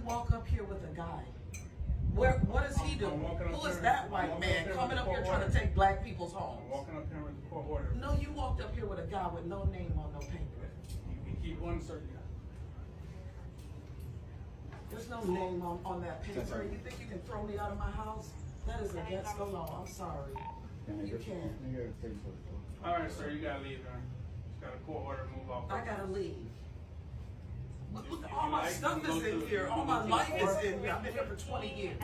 walk up here with a guy? What is he doing? Who is that white man coming up here trying to take black people's homes? I'm walking up here with the court order. No, you walked up here with a guy with no name on no paper. You can keep one certain. There's no name on that paper. You think you can throw me out of my house? That is against the law. I'm sorry. You can't. All right, sir, you gotta leave, man. Just got a court order to move off. I gotta leave. Look, all my stuff is in here. All my life is in here. I've been here for 20 years.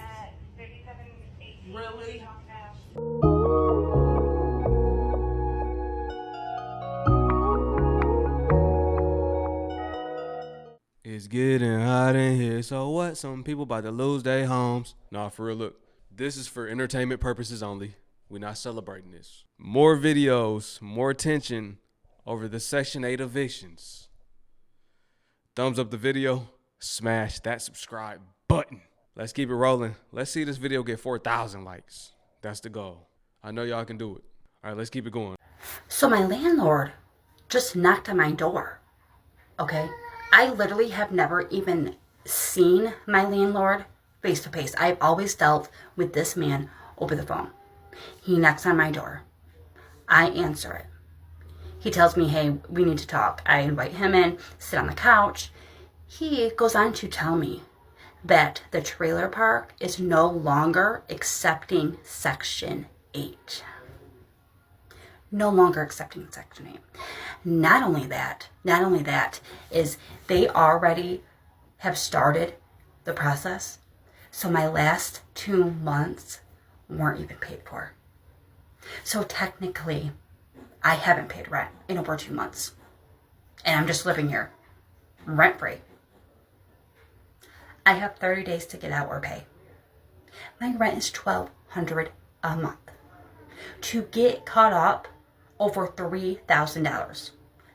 Really? It's getting hot in here, so what? Some people about to lose their homes. Nah, for real, look. This is for entertainment purposes only. We're not celebrating this. More videos, more attention over the Section 8 evictions. Thumbs up the video, smash that subscribe button. Let's keep it rolling. Let's see this video get 4,000 likes. That's the goal. I know y'all can do it. All right, let's keep it going. So my landlord just knocked on my door, okay? I literally have never even seen my landlord face to face. I've always dealt with this man over the phone. He knocks on my door. I answer it. He tells me, hey, we need to talk. I invite him in, sit on the couch. He goes on to tell me that the trailer park is no longer accepting Section 8. No longer accepting Section 8. Not only that is they already have started the process. So my last 2 months weren't even paid for. So technically, I haven't paid rent in over 2 months. And I'm just living here, rent-free. I have 30 days to get out or pay. My rent is $1,200 a month. To get caught up, over $3,000.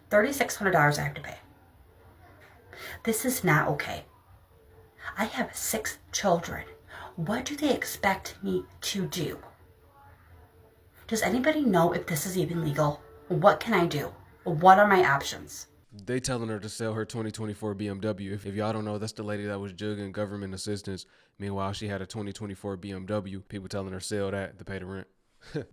$3,600 I have to pay. This is not okay. I have 6 children. What do they expect me to do? Does anybody know if this is even legal? What can I do? What are my options? They telling her to sell her 2024 BMW. If y'all don't know, that's the lady that was jugging government assistance. Meanwhile, she had a 2024 BMW. People telling her sell that to pay the rent.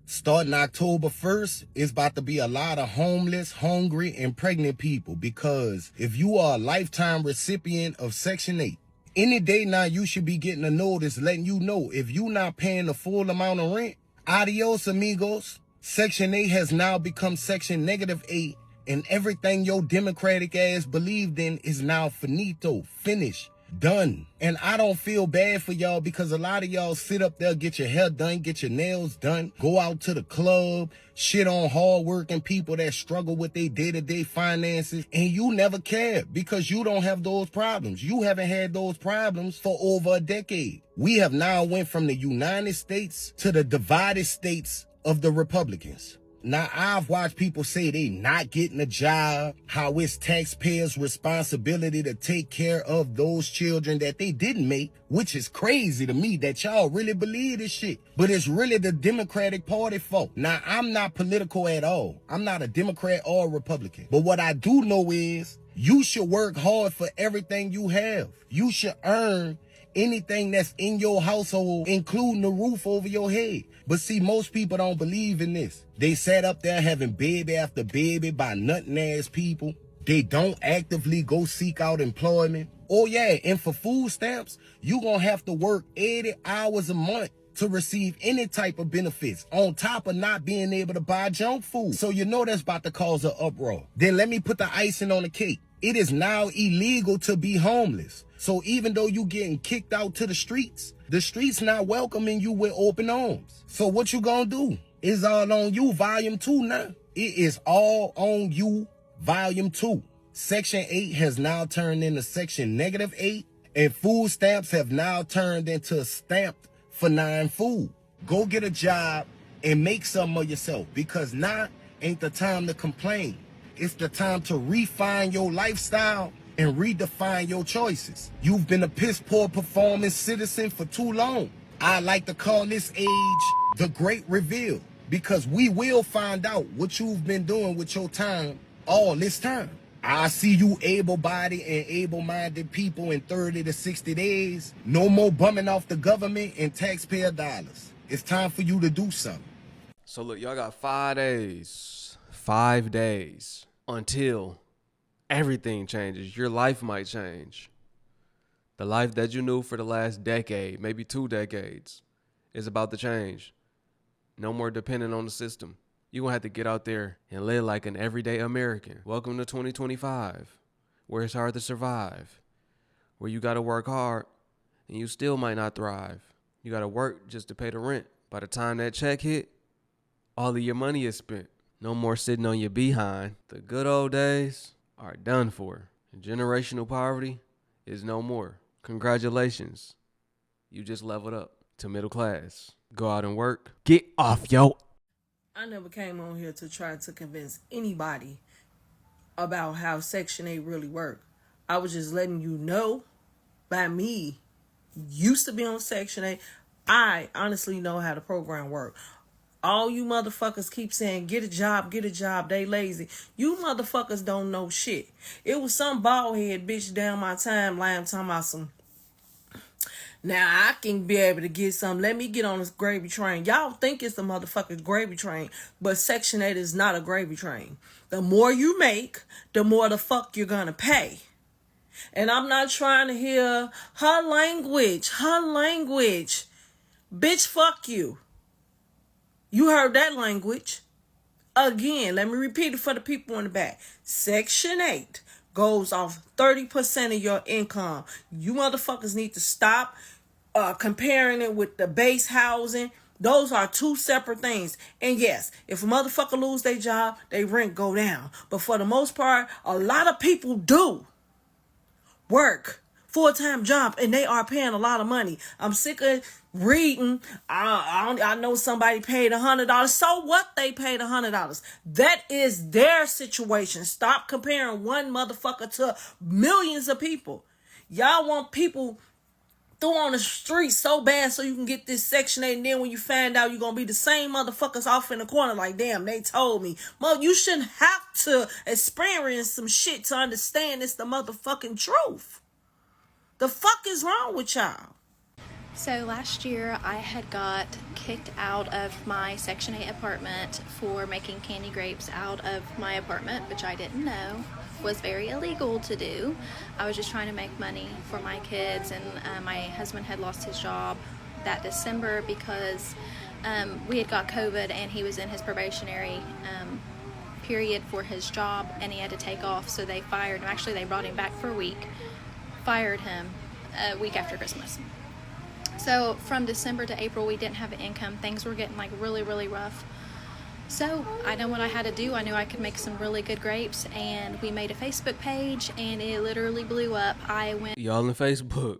Starting October 1st, it's about to be a lot of homeless, hungry, and pregnant people, because if you are a lifetime recipient of Section 8, any day now you should be getting a notice letting you know if you're not paying the full amount of rent, adios amigos. Section 8 has now become Section -8, and everything your Democratic ass believed in is now finito, finished, done. And I don't feel bad for y'all, because a lot of y'all sit up there, get your hair done, get your nails done, go out to the club, shit on hardworking people that struggle with their day-to-day finances, and you never care because you don't have those problems. You haven't had those problems for over a decade. We have now went from the United States to the divided states of the Republicans. Now, I've watched people say they not getting a job, how it's taxpayers' responsibility to take care of those children that they didn't make, which is crazy to me that y'all really believe this shit. But it's really the Democratic Party fault. Now, I'm not political at all. I'm not a Democrat or a Republican. But what I do know is you should work hard for everything you have. You should earn anything that's in your household, including the roof over your head. But see, most people don't believe in this. They sat up there having baby after baby by nothing ass people. They don't actively go seek out employment. Oh yeah, and for food stamps, you gonna have to work 80 hours a month to receive any type of benefits, on top of not being able to buy junk food. So you know that's about to cause an uproar. Then let me put the icing on the cake. It is now illegal to be homeless. So even though you getting kicked out to the streets not welcoming you with open arms. So what you gonna do? It's all on you, volume 2 now. It is all on you, volume 2. Section 8 has now turned into Section -8, and food stamps have now turned into stamped for 9 food. Go get a job and make something of yourself, because now ain't the time to complain. It's the time to refine your lifestyle and redefine your choices. You've been a piss poor performing citizen for too long. I like to call this age the great reveal, because we will find out what you've been doing with your time all this time. I see you able-bodied and able-minded people in 30 to 60 days. No more bumming off the government and taxpayer dollars. It's time for you to do something. So look, y'all got 5 days. 5 days until everything changes. Your life might change. The life that you knew for the last decade, maybe 2 decades, is about to change. No more dependent on the system. You're going to have to get out there and live like an everyday American. Welcome to 2025, where it's hard to survive, where you got to work hard and you still might not thrive. You got to work just to pay the rent. By the time that check hit, all of your money is spent. No more sitting on your behind. The good old days are done for. And generational poverty is no more. Congratulations. You just leveled up to middle class. Go out and work. Get off, yo. I never came on here to try to convince anybody about how Section 8 really work. I was just letting you know, by me, used to be on Section 8, I honestly know how the program work. All you motherfuckers keep saying, get a job, they lazy. You motherfuckers don't know shit. It was some bald head bitch down my timeline talking about some, now I can be able to get some. Let me get on this gravy train. Y'all think it's the motherfucking gravy train, but Section 8 is not a gravy train. The more you make, the more the fuck you're gonna pay. And I'm not trying to hear her language. Bitch, fuck you. You heard that language. Again, let me repeat it for the people in the back. Section 8 goes off 30% of your income. You motherfuckers need to stop comparing it with the base housing. Those are two separate things. And yes, if a motherfucker lose their job, their rent go down. But for the most part, a lot of people do work full-time job and they are paying a lot of money. I'm sick of reading. I know somebody paid $100. So what? They paid $100. That is their situation. Stop comparing one motherfucker to millions of people. Y'all want people throw on the street so bad so you can get this Section 8, and then when you find out you're gonna be the same motherfuckers off in the corner like, damn, they told me. Well, you shouldn't have to experience some shit to understand it's the motherfucking truth. The fuck is wrong with y'all? So last year I had got kicked out of my Section 8 apartment for making candy grapes out of my apartment, which I didn't know was very illegal to do. I was just trying to make money for my kids, and my husband had lost his job that December because we had got COVID and he was in his probationary period for his job and he had to take off, so they fired him. Actually, they brought him back for a week, fired him a week after Christmas. So from December to April, we didn't have an income. Things were getting like really, really rough. So I know what I had to do. I knew I could make some really good grapes, and we made a Facebook page and it literally blew up. Y'all in Facebook.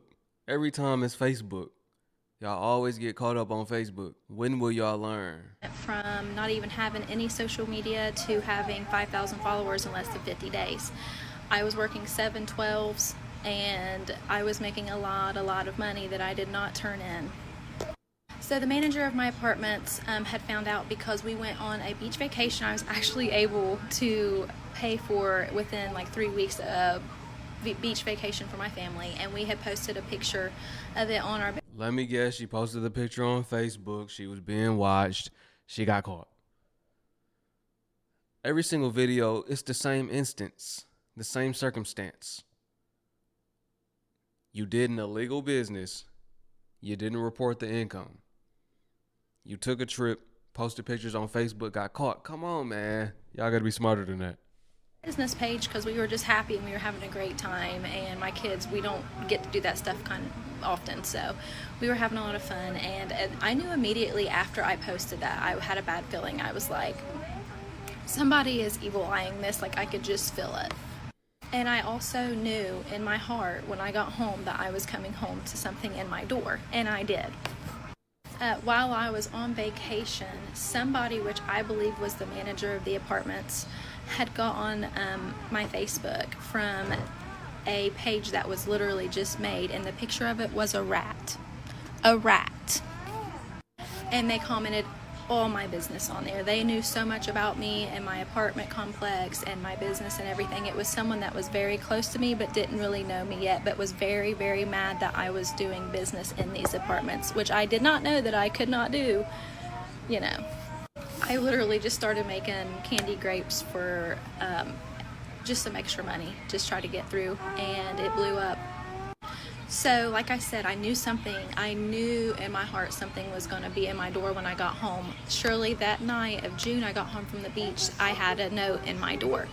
Every time it's Facebook. Y'all always get caught up on Facebook. When will y'all learn? From not even having any social media to having 5,000 followers in less than 50 days. I was working 7/12s and I was making a lot of money that I did not turn in. So the manager of my apartments had found out because we went on a beach vacation. I was actually able to pay for within like 3 weeks a beach vacation for my family, and we had posted a picture of it on our. Let me guess, she posted the picture on Facebook. She was being watched. She got caught. Every single video, it's the same instance, the same circumstance. You did an illegal business. You didn't report the income. You took a trip, posted pictures on Facebook, got caught. Come on, man. Y'all gotta be smarter than that. Business page because we were just happy and we were having a great time, and my kids, we don't get to do that stuff kind of often, so we were having a lot of fun. And I knew immediately after I posted that I had a bad feeling. I was like, somebody is evil eyeing this, like I could just feel it. And I also knew in my heart when I got home that I was coming home to something in my door, and I did. While I was on vacation, somebody, which I believe was the manager of the apartments, had got on my Facebook from a page that was literally just made, and the picture of it was a rat. And they commented, all my business on there. They knew so much about me and my apartment complex and my business and everything. It was someone that was very close to me but didn't really know me yet, but was very, very mad that I was doing business in these apartments, which I did not know that I could not do, you know. I literally just started making candy grapes for just some extra money, just try to get through, and it blew up. So, like I said, I knew in my heart something was going to be in my door when I got home. Surely that night of June, I got home from the beach, I had a note in my door.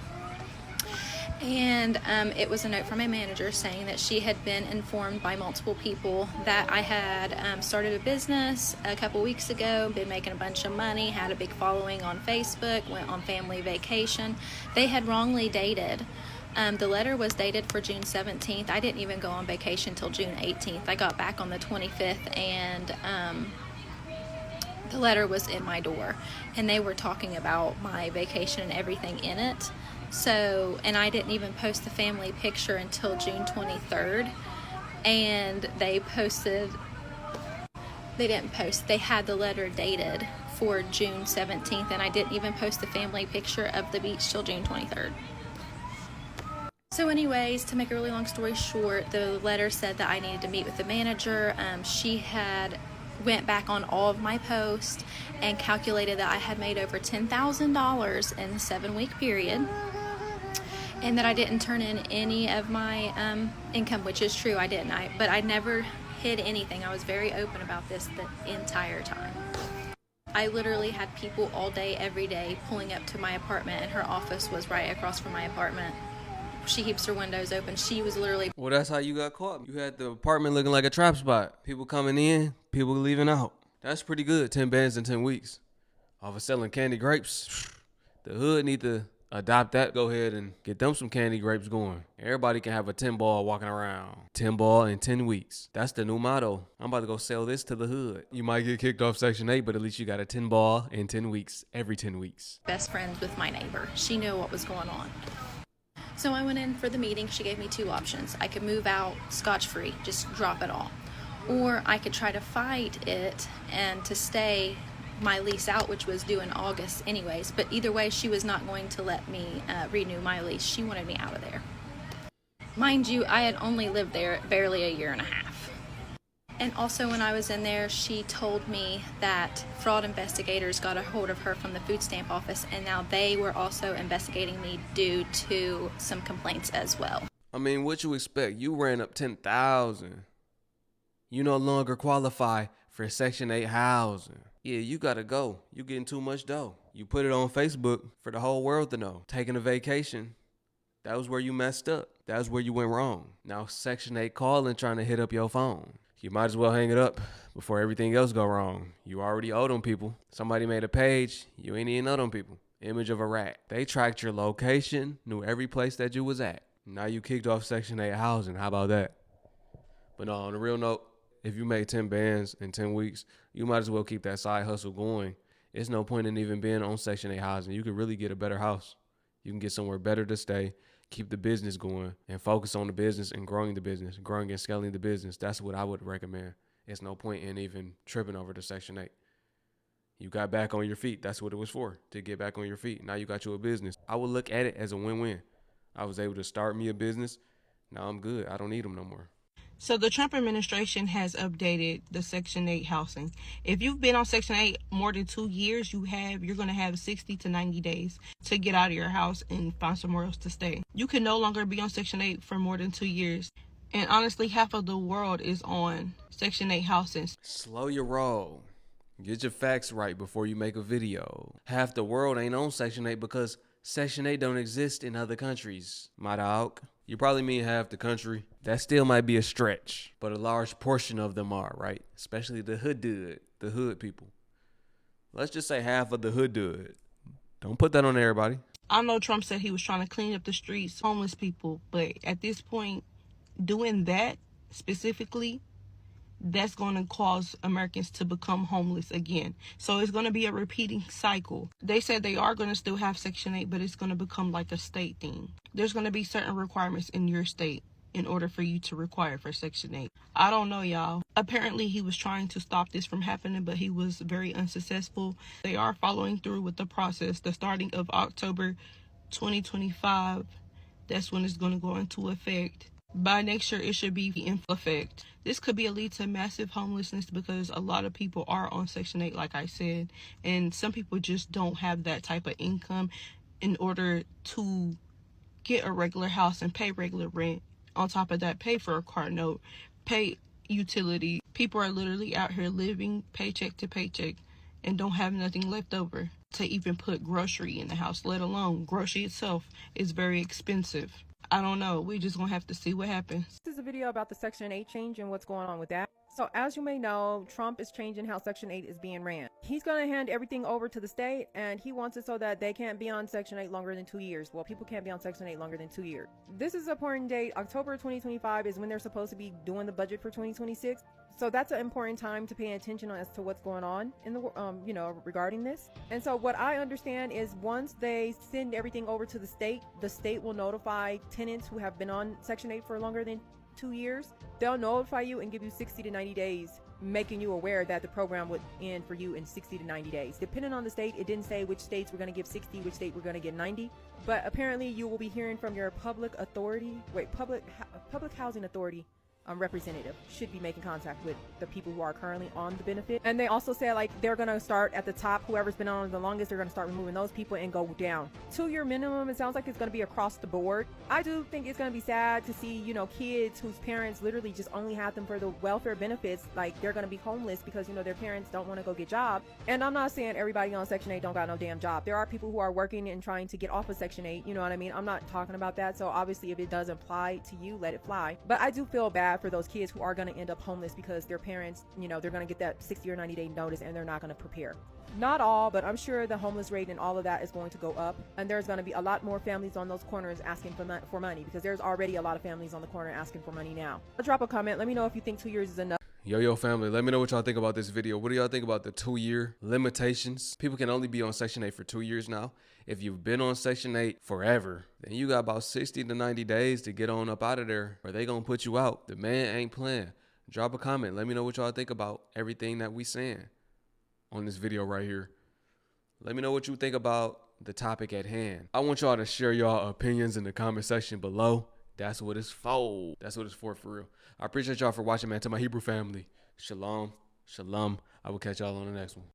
And it was a note from my manager saying that she had been informed by multiple people that I had started a business a couple weeks ago, been making a bunch of money, had a big following on Facebook, went on family vacation. They had wrongly dated. The letter was dated for June 17th. I didn't even go on vacation till June 18th. I got back on the 25th, and the letter was in my door. And they were talking about my vacation and everything in it. So, and I didn't even post the family picture until June 23rd. And they didn't post. They had the letter dated for June 17th, and I didn't even post the family picture of the beach till June 23rd. So anyways, to make a really long story short, the letter said that I needed to meet with the manager. She had went back on all of my posts and calculated that I had made over $10,000 in a 7-week period, and that I didn't turn in any of my income, which is true, I didn't. But I never hid anything. I was very open about this the entire time. I literally had people all day, every day, pulling up to my apartment, and her office was right across from my apartment. She keeps her windows open. She was literally... Well, that's how you got caught. You had the apartment looking like a trap spot. People coming in, people leaving out. That's pretty good, 10 bands in 10 weeks. Off of selling candy grapes, the hood need to adopt that. Go ahead and get them some candy grapes going. Everybody can have a 10 ball walking around. 10 ball in 10 weeks. That's the new motto. I'm about to go sell this to the hood. You might get kicked off Section 8, but at least you got a 10 ball in 10 weeks, every 10 weeks. Best friends with my neighbor. She knew what was going on. So I went in for the meeting. She gave me 2 options. I could move out scotch-free, just drop it all. Or I could try to fight it and to stay my lease out, which was due in August anyways. But either way, she was not going to let me renew my lease. She wanted me out of there. Mind you, I had only lived there barely a year and a half. And also when I was in there, she told me that fraud investigators got a hold of her from the food stamp office, and now they were also investigating me due to some complaints as well. I mean, what you expect? You ran up 10,000. You no longer qualify for Section 8 housing. Yeah, you gotta go. You getting too much dough. You put it on Facebook for the whole world to know. Taking a vacation, that was where you messed up. That was where you went wrong. Now Section 8 calling, trying to hit up your phone. You might as well hang it up before everything else go wrong. You already owe them people. Somebody made a page. You ain't even know them people. Image of a rat. They tracked your location, knew every place that you was at. Now you kicked off Section 8 housing. How about that? But no, on a real note, if you made 10 bands in 10 weeks, you might as well keep that side hustle going. It's no point in even being on Section 8 housing. You could really get a better house. You can get somewhere better to stay, keep the business going, and focus on the business and growing and scaling the business. That's what I would recommend. It's no point in even tripping over to Section 8. You got back on your feet. That's what it was for, to get back on your feet. Now you got you a business. I would look at it as a win-win. I was able to start me a business. Now I'm good. I don't need them no more. So the Trump administration has updated the Section 8 housing. If you've been on Section 8 more than 2 years, you're going to have 60 to 90 days to get out of your house and find somewhere else to stay. You can no longer be on Section 8 for more than 2 years. And honestly, half of the world is on Section 8 housing. Slow your roll. Get your facts right before you make a video. Half the world ain't on Section 8 because Section 8 don't exist in other countries, my dog. You probably mean half the country. That still might be a stretch, but a large portion of them are, right? Especially the hood people. Let's just say half of the hood. Don't put that on everybody. I know Trump said he was trying to clean up the streets, homeless people, but at this point, doing that specifically, that's going to cause Americans to become homeless again. So it's going to be a repeating cycle. They said they are going to still have Section 8, but it's going to become like a state thing. There's going to be certain requirements in your state in order for you to require for Section 8. I don't know, y'all. Apparently, he was trying to stop this from happening, but he was very unsuccessful. They are following through with the process. The starting of October 2025, that's when it's going to go into effect. By next year, it should be in effect. This could be a lead to massive homelessness because a lot of people are on Section 8, like I said, and some people just don't have that type of income in order to get a regular house and pay regular rent. On top of that, pay for a car note, pay utility. People are literally out here living paycheck to paycheck and don't have nothing left over to even put grocery in the house, let alone grocery itself is very expensive. I don't know. We just gonna have to see what happens. This is a video about the Section 8 change and what's going on with that. So as you may know, Trump is changing how Section 8 is being ran. He's going to hand everything over to the state, and he wants it so that they can't be on Section 8 longer than 2 years. Well, people can't be on Section 8 longer than 2 years. This is an important date. October 2025 is when they're supposed to be doing the budget for 2026. So that's an important time to pay attention as to what's going on in the, regarding this. And so what I understand is once they send everything over to the state will notify tenants who have been on Section 8 for longer than 2 years. They'll notify you and give you 60 to 90 days, making you aware that the program would end for you in 60 to 90 days. Depending on the state, it didn't say which states were going to give 60, which state were going to get 90. But apparently you will be hearing from your public housing authority representative should be making contact with the people who are currently on the benefit. And they also say like they're going to start at the top. Whoever's been on the longest, they're going to start removing those people and go down. 2-year minimum, it sounds like it's going to be across the board. I do think it's going to be sad to see, kids whose parents literally just only have them for the welfare benefits. Like they're going to be homeless because, their parents don't want to go get jobs. And I'm not saying everybody on Section 8 don't got no damn job. There are people who are working and trying to get off of Section 8. You know what I mean? I'm not talking about that. So obviously if it does apply to you, let it fly. But I do feel bad for those kids who are going to end up homeless because their parents, they're going to get that 60 or 90 day notice and they're not going to prepare. Not all, but I'm sure the homeless rate and all of that is going to go up. And there's going to be a lot more families on those corners asking for money because there's already a lot of families on the corner asking for money now. Drop a comment. Let me know if you think 2 years is enough. Yo, family, let me know what y'all think about this video. What do y'all think about the 2-year limitations? People can only be on Section 8 for 2 years now. If you've been on Section 8 forever, then you got about 60 to 90 days to get on up out of there or they gonna put you out. The man ain't playing. Drop a comment. Let me know what y'all think about everything that we saying on this video right here. Let me know what you think about the topic at hand. I want y'all to share y'all opinions in the comment section below. That's what it's for. That's what it's for real. I appreciate y'all for watching, man. To my Hebrew family, shalom, shalom. I will catch y'all on the next one.